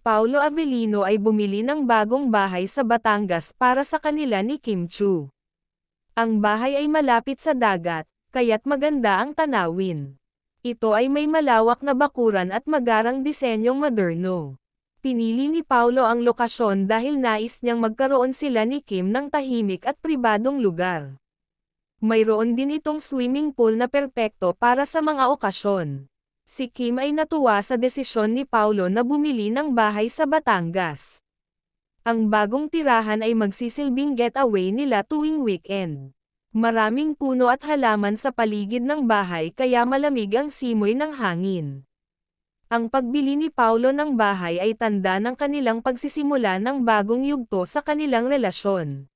Paulo Avellino ay bumili ng bagong bahay sa Batangas para sa kanila ni Kim Chu. Ang bahay ay malapit sa dagat, kaya't maganda ang tanawin. Ito ay may malawak na bakuran at magarang disenyong moderno. Pinili ni Paulo ang lokasyon dahil nais niyang magkaroon sila ni Kim ng tahimik at pribadong lugar. Mayroon din itong swimming pool na perpekto para sa mga okasyon. Si Kim ay natuwa sa desisyon ni Paulo na bumili ng bahay sa Batangas. Ang bagong tirahan ay magsisilbing getaway nila tuwing weekend. Maraming puno at halaman sa paligid ng bahay kaya malamig ang simoy ng hangin. Ang pagbili ni Paulo ng bahay ay tanda ng kanilang pagsisimula ng bagong yugto sa kanilang relasyon.